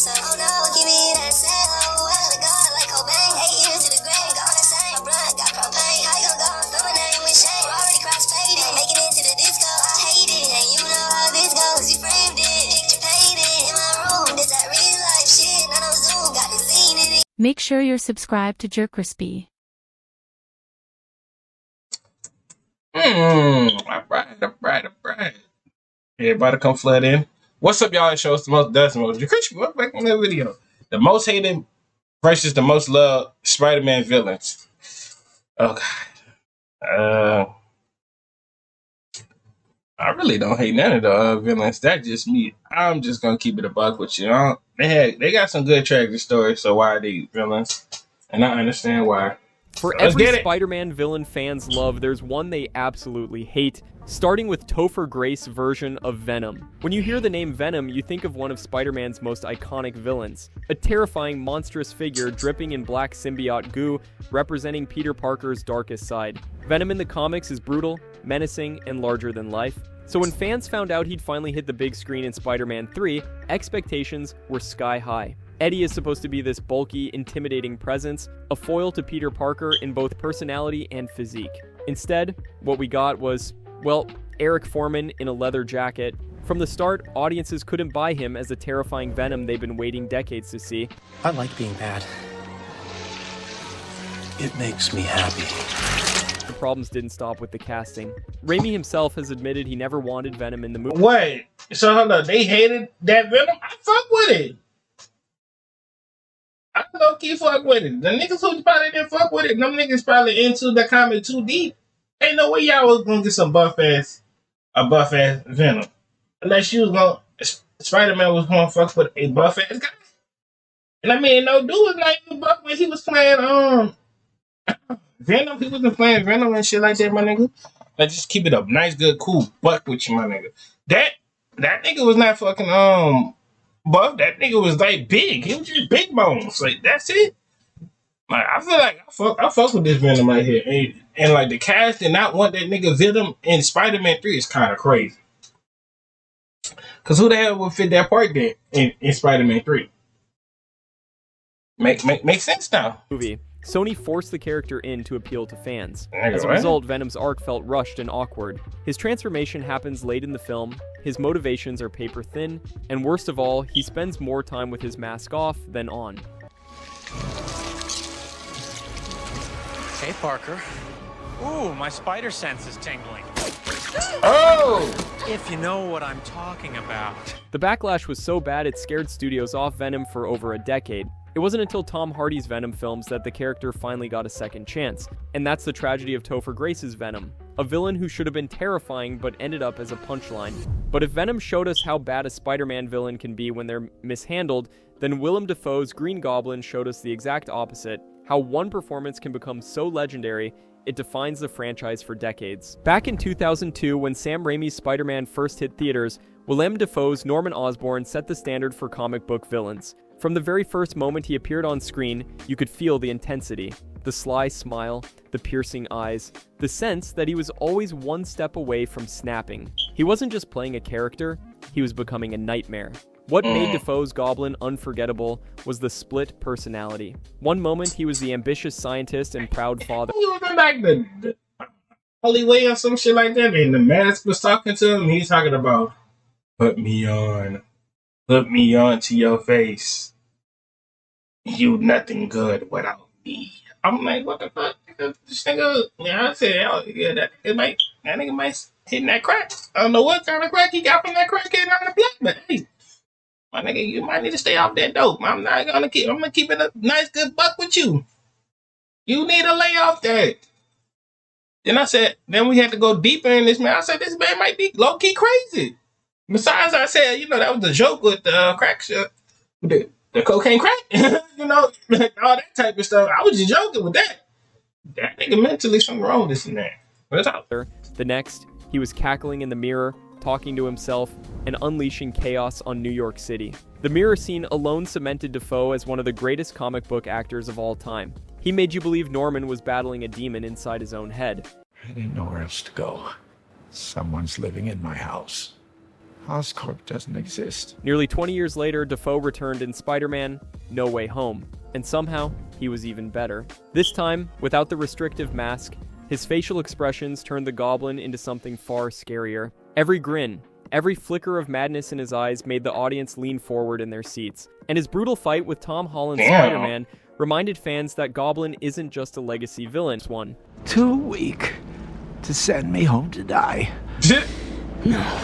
myself. Oh no, give me that cell. Oh, I gotta go like Cobain. 8 years to the grave, gone insane. My blood got propane. How you gon' go and throw my name with shame? Already cross-faded, making it to the disco. I hate it, and you know how this goes. You framed it, picture painted in my room. This that real life shit, none of Zoom, got the scene in it. Make sure you're subscribed to JerCrispy. Alright. Everybody come flood in. What's up, y'all? It shows the most Desmond. JerCrispy, welcome back on that video. The most hated versus the most loved Spider-Man villains. Oh god. I really don't hate none of the villains. That's just me. I'm just gonna keep it a buck with you. They got some good tragic stories, so why are they villains? And I understand why. For every Spider-Man villain fans love, there's one they absolutely hate, starting with Topher Grace's version of Venom. When you hear the name Venom, you think of one of Spider-Man's most iconic villains, a terrifying, monstrous figure dripping in black symbiote goo, representing Peter Parker's darkest side. Venom in the comics is brutal, menacing, and larger than life. So when fans found out he'd finally hit the big screen in Spider-Man 3, expectations were sky high. Eddie is supposed to be this bulky, intimidating presence, a foil to Peter Parker in both personality and physique. Instead, what we got was, well, Eric Foreman in a leather jacket. From the start, audiences couldn't buy him as the terrifying Venom they've been waiting decades to see. I like being bad. It makes me happy. The problems didn't stop with the casting. Raimi himself has admitted he never wanted Venom in the movie. Wait, so hold on, they hated that Venom? I fuck with it. I low-key fuck with it. The niggas who probably didn't fuck with it, them niggas probably into the comic too deep. Ain't no way y'all was gonna get a buff ass Venom. Unless you was gonna, Spider-Man was gonna fuck with a buff ass guy. And I mean, no dude was like buff when he was playing Venom. He wasn't playing Venom and shit like that, my nigga. Like, just keep it up, nice, good, cool buck with you, my nigga. That nigga was not fucking buff. That nigga was like big. He was just big bones. Like, that's it. Like, I feel like I fuck with this Venom right here. And like, the cast did not want that nigga Venom in Spider-Man 3 is kind of crazy. Cause who the hell would fit that part then in Spider-Man 3? Make sense now. Movie. Sony forced the character in to appeal to fans. As a result, Venom's arc felt rushed and awkward. His transformation happens late in the film, his motivations are paper thin, and worst of all, he spends more time with his mask off than on. Hey, Parker. Ooh, my spider sense is tingling. Oh! If you know what I'm talking about. The backlash was so bad it scared studios off Venom for over a decade. It wasn't until Tom Hardy's Venom films that the character finally got a second chance, and that's the tragedy of Topher Grace's Venom, a villain who should have been terrifying but ended up as a punchline. But if Venom showed us how bad a Spider-Man villain can be when they're mishandled, then Willem Dafoe's Green Goblin showed us the exact opposite, how one performance can become so legendary it defines the franchise for decades. Back in 2002, when Sam Raimi's Spider-Man first hit theaters, Willem Dafoe's Norman Osborn set the standard for comic book villains. From the very first moment he appeared on screen, you could feel the intensity, the sly smile, the piercing eyes, the sense that he was always one step away from snapping. He wasn't just playing a character, he was becoming a nightmare. What made Dafoe's Goblin unforgettable was the split personality. One moment he was the ambitious scientist and proud father. He was like the Hollywood or some shit like that, and the mask was talking to him, he's talking about, put me on to your face. You nothing good without me. I'm like, what the fuck? This nigga, yeah, I said, oh, yeah, that nigga might hitting that crack. I don't know what kind of crack he got from that crackhead on the block, but hey, my nigga, you might need to stay off that dope. I'm gonna keep it a nice, good buck with you. You need to lay off that. Then I said, then we had to go deeper in this man. I said, this man might be low-key crazy. Besides, I said, you know, that was the joke with the crack shit, the cocaine crack, you know, all that type of stuff. I was just joking with that. That nigga mentally something wrong with this and that. What's out there? The next, he was cackling in the mirror, talking to himself, and unleashing chaos on New York City. The mirror scene alone cemented Dafoe as one of the greatest comic book actors of all time. He made you believe Norman was battling a demon inside his own head. I didn't know where else to go. Someone's living in my house. Oscorp doesn't exist. Nearly 20 years later, Dafoe returned in Spider-Man: No Way Home, and somehow he was even better. This time, without the restrictive mask, his facial expressions turned the Goblin into something far scarier. Every grin, every flicker of madness in his eyes made the audience lean forward in their seats, and his brutal fight with Tom Holland's Spider-Man reminded fans that Goblin isn't just a legacy villain. One. Too weak to send me home to die. No.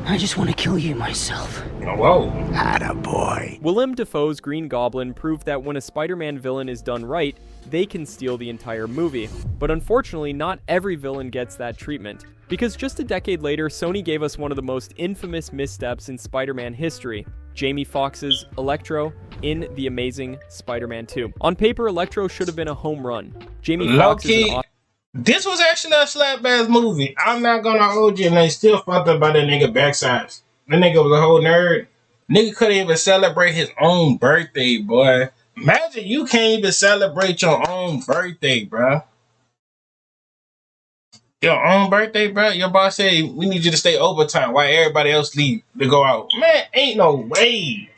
I just want to kill you myself. Whoa. Attaboy. Willem Dafoe's Green Goblin proved that when a Spider-Man villain is done right, they can steal the entire movie. But unfortunately, not every villain gets that treatment. Because just a decade later, Sony gave us one of the most infamous missteps in Spider-Man history: Jamie Foxx's Electro in The Amazing Spider-Man 2. On paper, Electro should have been a home run. Jamie Foxx is an this was actually a slap-ass movie. I'm not gonna hold you, and they still fucked up by that nigga backsides. That nigga was a whole nerd. Nigga couldn't even celebrate his own birthday, boy. Imagine you can't even celebrate your own birthday, bro. Your own birthday, bro. Your boss said, we need you to stay overtime while everybody else leave to go out. Man, ain't no way.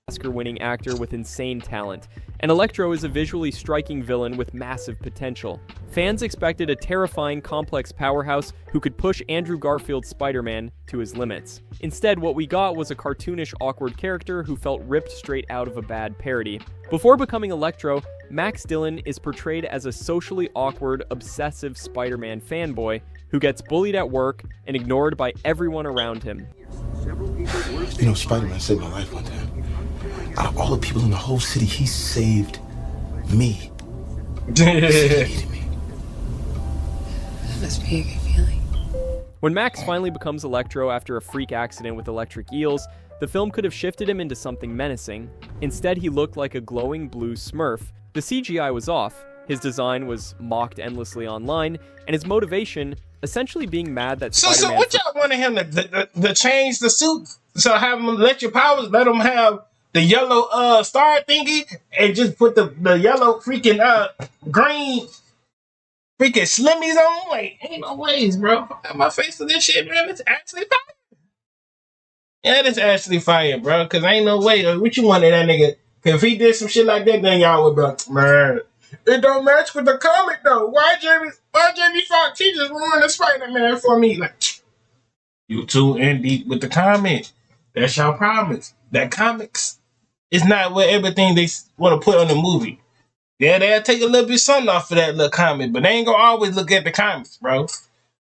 Oscar-winning actor with insane talent, and Electro is a visually striking villain with massive potential. Fans expected a terrifying, complex powerhouse who could push Andrew Garfield's Spider-Man to his limits. Instead, what we got was a cartoonish, awkward character who felt ripped straight out of a bad parody. Before becoming Electro, Max Dillon is portrayed as a socially awkward, obsessive Spider-Man fanboy who gets bullied at work and ignored by everyone around him. You know, Spider-Man saved my life one time. Out of all the people in the whole city, he saved me. He needed me. That must be a good feeling. When Max finally becomes Electro after a freak accident with electric eels, the film could have shifted him into something menacing. Instead, he looked like a glowing blue Smurf. The CGI was off, his design was mocked endlessly online, and his motivation essentially being mad that Spider-Man... So what y'all wanted him to change the suit? So have him let your powers, let him have the yellow star thingy, and just put the yellow freaking green freaking slimmies on? Like, ain't no ways, bro. My face for this shit, man. It's actually fire. Yeah, it's actually fire, bro. Cause ain't no way. What you wanted that nigga? Cause if he did some shit like that, then y'all would be like, man, it don't match with the comic though. Why Jamie Foxx? He just ruined the Spider-Man for me. Like, you too in deep with the comic. That's your problems. That comics is not what everything they want to put on the movie. Yeah, they'll take a little bit something off of that little comic, but they ain't gonna always look at the comics, bro.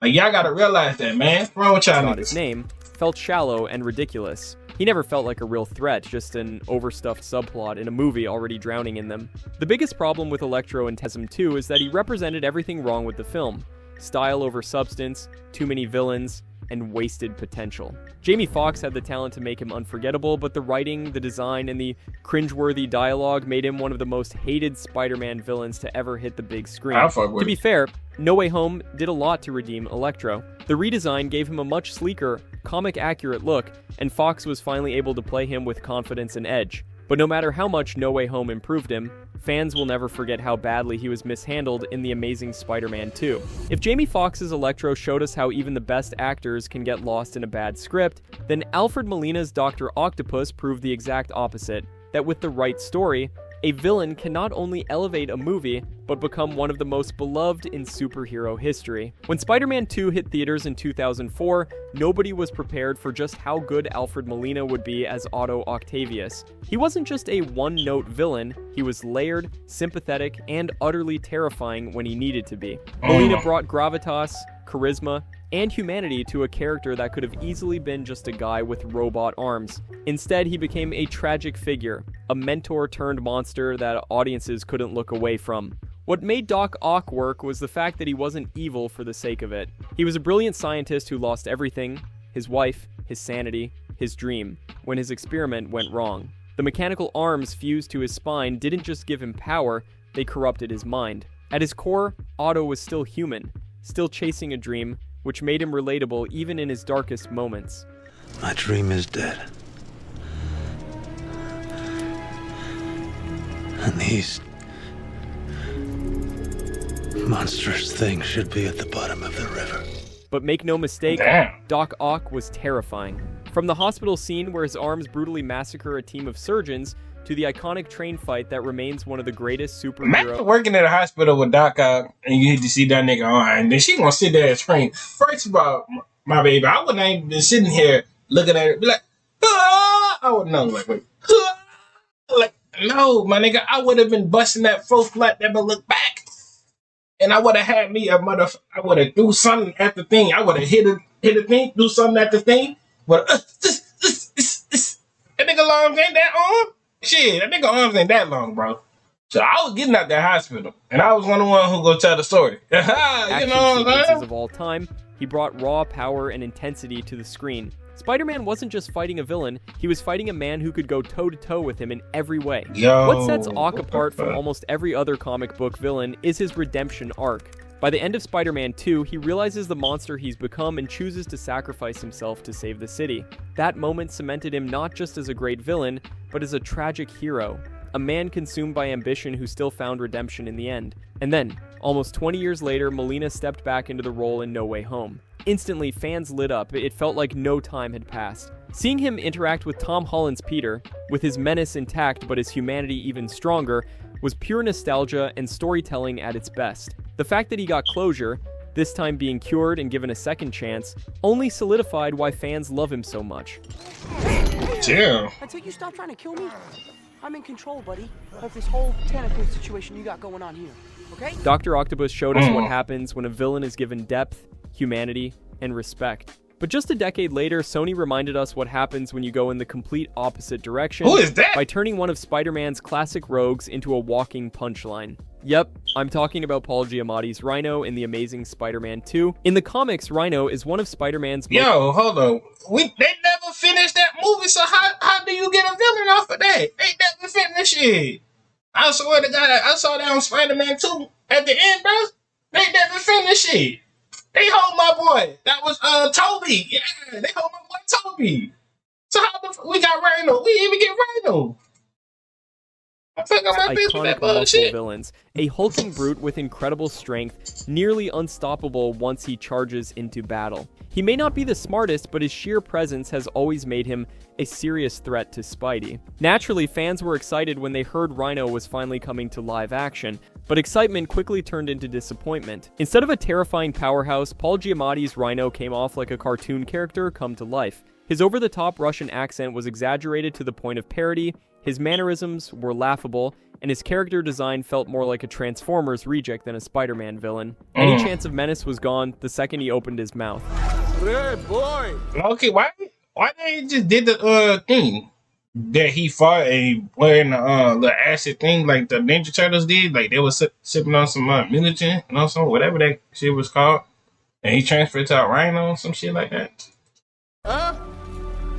Like, y'all gotta realize that, man. What's wrong with y'all niggas? His name felt shallow and ridiculous. He never felt like a real threat, just an overstuffed subplot in a movie already drowning in them. The biggest problem with Electro and Tesm 2 is that he represented everything wrong with the film. Style over substance, too many villains, and wasted potential. Jamie Foxx had the talent to make him unforgettable, but the writing, the design, and the cringeworthy dialogue made him one of the most hated Spider-Man villains to ever hit the big screen. To be fair, No Way Home did a lot to redeem Electro. The redesign gave him a much sleeker, comic-accurate look, and Foxx was finally able to play him with confidence and edge. But no matter how much No Way Home improved him, fans will never forget how badly he was mishandled in The Amazing Spider-Man 2. If Jamie Foxx's Electro showed us how even the best actors can get lost in a bad script, then Alfred Molina's Dr. Octopus proved the exact opposite, that with the right story, a villain can not only elevate a movie, but become one of the most beloved in superhero history. When Spider-Man 2 hit theaters in 2004, nobody was prepared for just how good Alfred Molina would be as Otto Octavius. He wasn't just a one-note villain, he was layered, sympathetic, and utterly terrifying when he needed to be. Molina brought gravitas, charisma, and humanity to a character that could have easily been just a guy with robot arms. Instead, he became a tragic figure, a mentor-turned-monster that audiences couldn't look away from. What made Doc Ock work was the fact that he wasn't evil for the sake of it. He was a brilliant scientist who lost everything: his wife, his sanity, his dream, when his experiment went wrong. The mechanical arms fused to his spine didn't just give him power, they corrupted his mind. At his core, Otto was still human, still chasing a dream, which made him relatable even in his darkest moments. My dream is dead. And these monstrous things should be at the bottom of the river. But make no mistake, Damn. Doc Ock was terrifying. From the hospital scene where his arms brutally massacre a team of surgeons, to the iconic train fight that remains one of the greatest Imagine superhero. working at a hospital with Doc Ock and you get to see that nigga on, and then she gonna sit there and train. First of all, my baby, I wouldn't even been sitting here looking at it, be like, ah! I would know, like, wait, ah! Like, no, my nigga, I would have been busting that full flat, never look back, and I would have had me a I would have do something at the thing. I would have hit a thing, do something at the thing, but that nigga arms ain't that arm. Shit, that nigga arms ain't that long, bro. So I was getting out that hospital, and I was one of the ones who go tell the story. You Action know what I'm sequences saying? of all time, he brought raw power and intensity to the screen. Spider-Man wasn't just fighting a villain, he was fighting a man who could go toe-to-toe with him in every way. Yo, What sets Ock apart from almost every other comic book villain is his redemption arc. By the end of Spider-Man 2, he realizes the monster he's become and chooses to sacrifice himself to save the city. That moment cemented him not just as a great villain, but as a tragic hero, a man consumed by ambition who still found redemption in the end. And then, almost 20 years later, Molina stepped back into the role in No Way Home. Instantly, fans lit up. It felt like no time had passed. Seeing him interact with Tom Holland's Peter, with his menace intact but his humanity even stronger, was pure nostalgia and storytelling at its best. The fact that he got closure, this time being cured and given a second chance, only solidified why fans love him so much. Damn. Until you stop trying to kill me, I'm in control, buddy, of this whole tentacle situation you got going on here, okay? Dr. Octopus showed us what happens when a villain is given depth, humanity, and respect. But just a decade later, Sony reminded us what happens when you go in the complete opposite direction. Who is that? By turning one of Spider-Man's classic rogues into a walking punchline. Yep, I'm talking about Paul Giamatti's Rhino in The Amazing Spider-Man 2. In the comics, Rhino is one of Spider-Man's Yo, hold on. They never finished that movie, so how do you get a villain off of that? They never finished it. I swear to God, I saw that on Spider-Man 2 at the end, bro. They never finished it. They hold my boy. That was Toby. Yeah, they hold my boy Toby. So how the we got Rhino? We didn't even get Rhino. iconic muscle villains, a hulking brute with incredible strength, nearly unstoppable once he charges into battle. He may not be the smartest, but his sheer presence has always made him a serious threat to Spidey. Naturally, fans were excited when they heard Rhino was finally coming to live action, but excitement quickly turned into disappointment. Instead of a terrifying powerhouse, Paul Giamatti's Rhino came off like a cartoon character come to life. His over-the-top Russian accent was exaggerated to the point of parody, his mannerisms were laughable, and his character design felt more like a Transformers reject than a Spider-Man villain. Any chance of menace was gone the second he opened his mouth. Hey, boy! Okay, why they just did the thing that he fought wearing the acid thing like the Ninja Turtles did? Like they was sipping on some mutagen and also whatever that shit was called, and he transferred to a Rhino or some shit like that. Huh?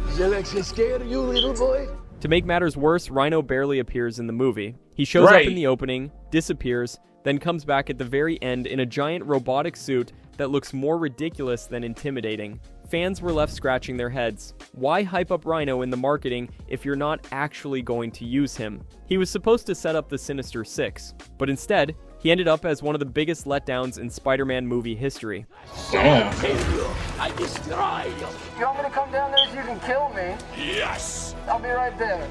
Is Alexia scared of you, little boy? To make matters worse, Rhino barely appears in the movie. He shows up in the opening, disappears, then comes back at the very end in a giant robotic suit that looks more ridiculous than intimidating. Fans were left scratching their heads. Why hype up Rhino in the marketing if you're not actually going to use him? He was supposed to set up the Sinister Six, but instead, he ended up as one of the biggest letdowns in Spider-Man movie history. Damn. I destroy you. You want me to come down there so you can kill me? Yes. I'll be right there.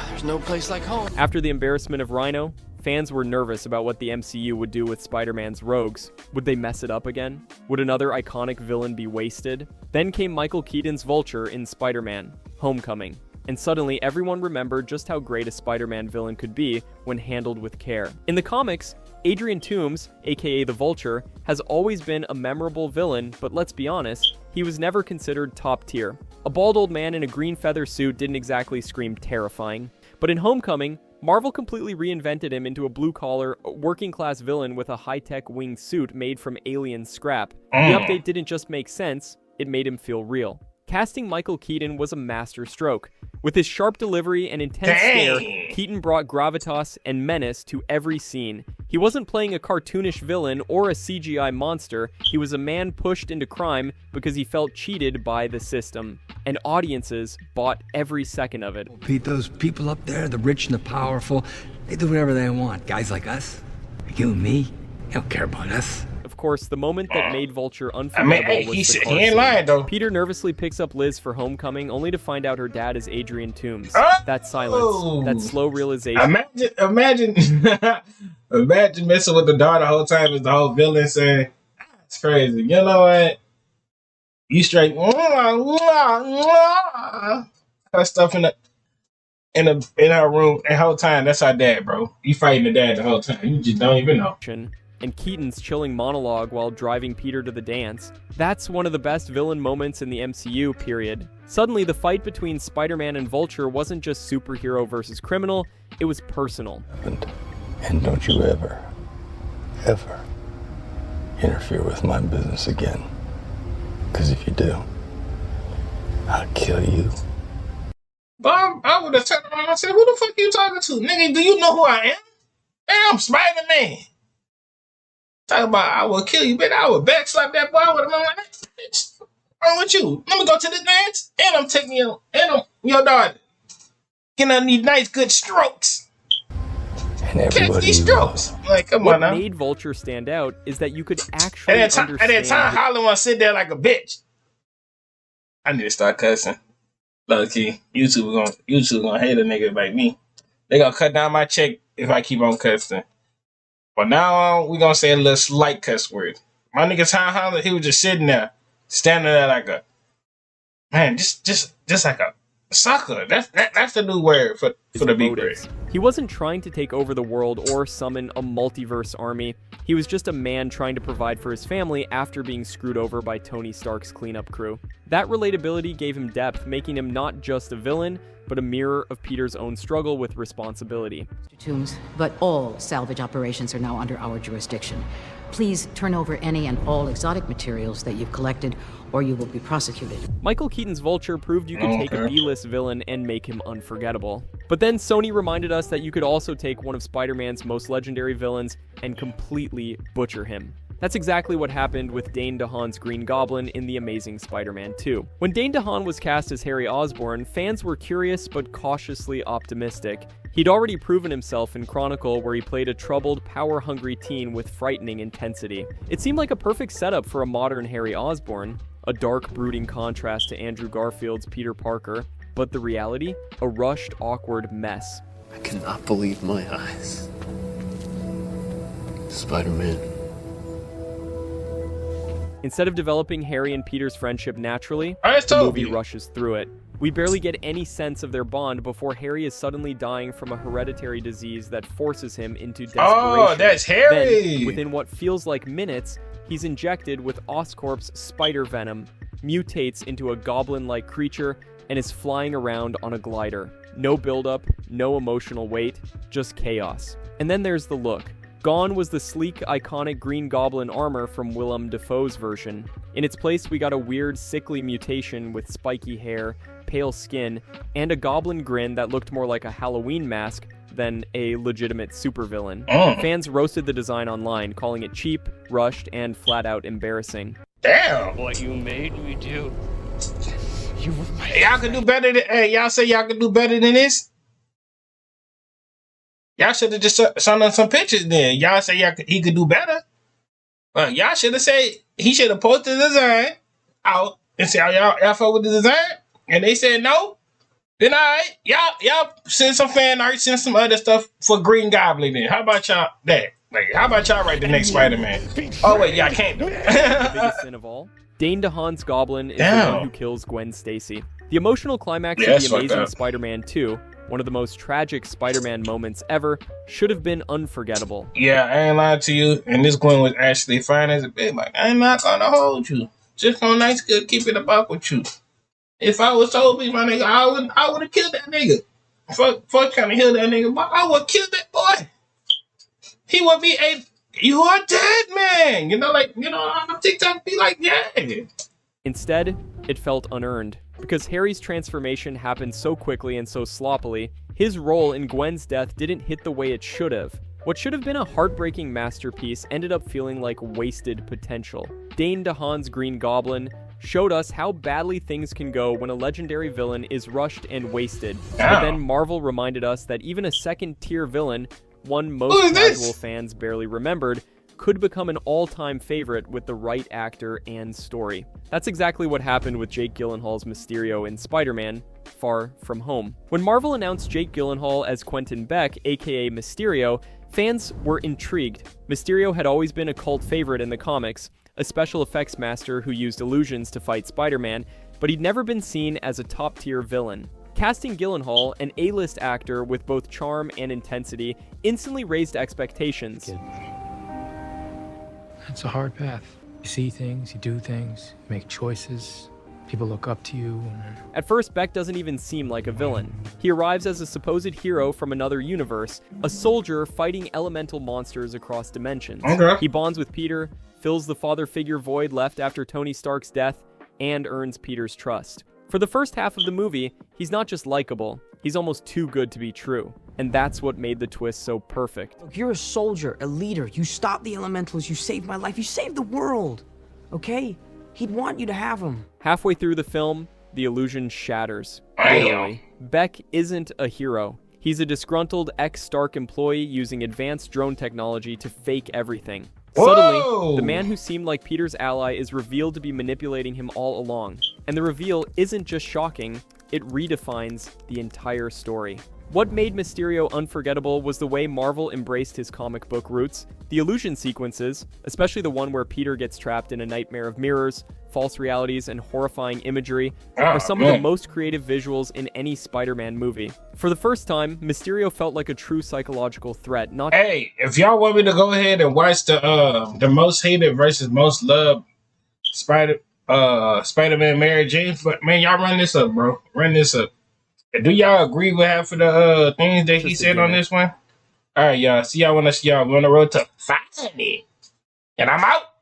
There's no place like home. After the embarrassment of Rhino, fans were nervous about what the MCU would do with Spider-Man's rogues. Would they mess it up again? Would another iconic villain be wasted? Then came Michael Keaton's Vulture in Spider-Man: Homecoming, and suddenly everyone remembered just how great a Spider-Man villain could be when handled with care. In the comics, Adrian Toomes, aka the Vulture, has always been a memorable villain, but let's be honest, he was never considered top tier. A bald old man in a green feather suit didn't exactly scream terrifying. But in Homecoming, Marvel completely reinvented him into a blue-collar, working-class villain with a high-tech winged suit made from alien scrap. The update didn't just make sense, it made him feel real. Casting Michael Keaton was a master stroke. With his sharp delivery and intense stare, Keaton brought gravitas and menace to every scene. He wasn't playing a cartoonish villain or a CGI monster, he was a man pushed into crime because he felt cheated by the system. And audiences bought every second of it. Pete, those people up there, the rich and the powerful, they do whatever they want. Guys like us, like you and me, they don't care about us. Of course, the moment that made Vulture I unforgettable mean, hey, was the car he ain't scene. lying though. Peter nervously picks up Liz for homecoming, only to find out her dad is Adrian Toomes. Oh! That silence, that slow realization. Imagine messing with the daughter the whole time as the whole villain saying, "It's crazy." You know what? You straight her stuff in her room the whole time. That's our dad, bro. You fighting the dad the whole time. You just don't even know. And Keaton's chilling monologue while driving Peter to the dance. That's one of the best villain moments in the MCU, period. Suddenly, the fight between Spider-Man and Vulture wasn't just superhero versus criminal, it was personal. And don't you ever interfere with my business again. Because if you do, I'll kill you. Bob, I would have turned around and said, "Who the fuck you talking to? Nigga, do you know who I am? I'm Spider-Man. Talk about I will kill you, bitch. I would backslap that boy. I would have been like, bitch, what's wrong with you? Let me go to the dance, and I'm taking you, and I'm your daughter. Getting on these nice, good strokes. And Catch these strokes. Like, come on now. What made Vulture stand out is that you could actually At that time, Holland want to sit there like a bitch. I need to start cussing. Low key, YouTube gonna hate a nigga like me. They gonna cut down my check if I keep on cussing. But now on, we gonna say a little slight cuss word. My nigga Tom Holland, he was just sitting there, standing there like a man, just like a sucker. That's the new word for the big bird. He wasn't trying to take over the world or summon a multiverse army. He was just a man trying to provide for his family after being screwed over by Tony Stark's cleanup crew. That relatability gave him depth, making him not just a villain, but a mirror of Peter's own struggle with responsibility. Toomes, but all salvage operations are now under our jurisdiction. Please turn over any and all exotic materials that you've collected, or you will be prosecuted. Michael Keaton's Vulture proved you could take a B-list villain and make him unforgettable. But then Sony reminded us that you could also take one of Spider-Man's most legendary villains and completely butcher him. That's exactly what happened with Dane DeHaan's Green Goblin in The Amazing Spider-Man 2. When Dane DeHaan was cast as Harry Osborn, fans were curious but cautiously optimistic. He'd already proven himself in Chronicle, where he played a troubled, power-hungry teen with frightening intensity. It seemed like a perfect setup for a modern Harry Osborn, a dark, brooding contrast to Andrew Garfield's Peter Parker, but the reality? A rushed, awkward mess. I cannot believe my eyes. Spider-Man. Instead of developing Harry and Peter's friendship naturally, the movie rushes through it. We barely get any sense of their bond before Harry is suddenly dying from a hereditary disease that forces him into desperation. Oh, that's Harry! Then, within what feels like minutes, he's injected with Oscorp's spider venom, mutates into a goblin-like creature, and is flying around on a glider. No buildup, no emotional weight, just chaos. And then there's the look. Gone was the sleek, iconic Green Goblin armor from Willem Dafoe's version. In its place, we got a weird, sickly mutation with spiky hair, pale skin, and a goblin grin that looked more like a Halloween mask than a legitimate supervillain. Fans roasted the design online, calling it cheap, rushed, and flat-out embarrassing. Damn! What you made me do. You were my y'all can do better than. Hey, y'all say y'all can do better than this? Y'all should have just shown us some pictures then. Y'all say he could do better. Y'all should have said he should have posted the design out and say, y'all fuck with the design? And they said no. Then all right, y'all send some fan art, send some other stuff for Green Goblin then. How about y'all that? Like, how about y'all write the next Spider-Man? Oh wait, y'all can't do it. The biggest sin of all. Dane DeHaan's Goblin is the one who kills Gwen Stacy. The emotional climax of The Amazing Spider-Man 2, one of the most tragic Spider-Man moments ever, should have been unforgettable. Yeah, I ain't lying to you, and this Gwen was actually fine as a bitch. Like, I'm not gonna hold you. Just gonna nice good keep it a buck with you. If I was Toby, my nigga, I would have killed that nigga. Fuck trying to heal that nigga, but I would kill that boy. He would be you are dead, man. On TikTok be like, yeah. Instead, it felt unearned. Because Harry's transformation happened so quickly and so sloppily, his role in Gwen's death didn't hit the way it should have. What should have been a heartbreaking masterpiece ended up feeling like wasted potential. Dane DeHaan's Green Goblin showed us how badly things can go when a legendary villain is rushed and wasted. But then Marvel reminded us that even a second-tier villain, one most casual fans barely remembered, could become an all-time favorite with the right actor and story. That's exactly what happened with Jake Gyllenhaal's Mysterio in Spider-Man: Far From Home. When Marvel announced Jake Gyllenhaal as Quentin Beck, aka Mysterio, fans were intrigued. Mysterio had always been a cult favorite in the comics, a special effects master who used illusions to fight Spider-Man, but he'd never been seen as a top-tier villain. Casting Gyllenhaal, an A-list actor with both charm and intensity, instantly raised expectations. It's a hard path. You see things, you do things, you make choices. People look up to you. At first, Beck doesn't even seem like a villain. He arrives as a supposed hero from another universe, a soldier fighting elemental monsters across dimensions. Okay. He bonds with Peter, fills the father figure void left after Tony Stark's death, and earns Peter's trust. For the first half of the movie, he's not just likable, he's almost too good to be true. And that's what made the twist so perfect. Look, you're a soldier, a leader. You stopped the elementals, you saved my life, you saved the world. Okay? He'd want you to have him. Halfway through the film, the illusion shatters. Literally. Beck isn't a hero. He's a disgruntled ex-Stark employee using advanced drone technology to fake everything. Suddenly, the man who seemed like Peter's ally is revealed to be manipulating him all along. And the reveal isn't just shocking, it redefines the entire story. What made Mysterio unforgettable was the way Marvel embraced his comic book roots. The illusion sequences, especially the one where Peter gets trapped in a nightmare of mirrors, false realities, and horrifying imagery, are some of the most creative visuals in any Spider-Man movie. For the first time, Mysterio felt like a true psychological threat, not— Hey, if y'all want me to go ahead and watch the most hated versus most loved Spider-Man Mary Jane, man, y'all run this up, bro. Run this up. Do y'all agree with half of the things that he said on this one? All right, y'all. See y'all when I see y'all. We're on the road to 5. And I'm out.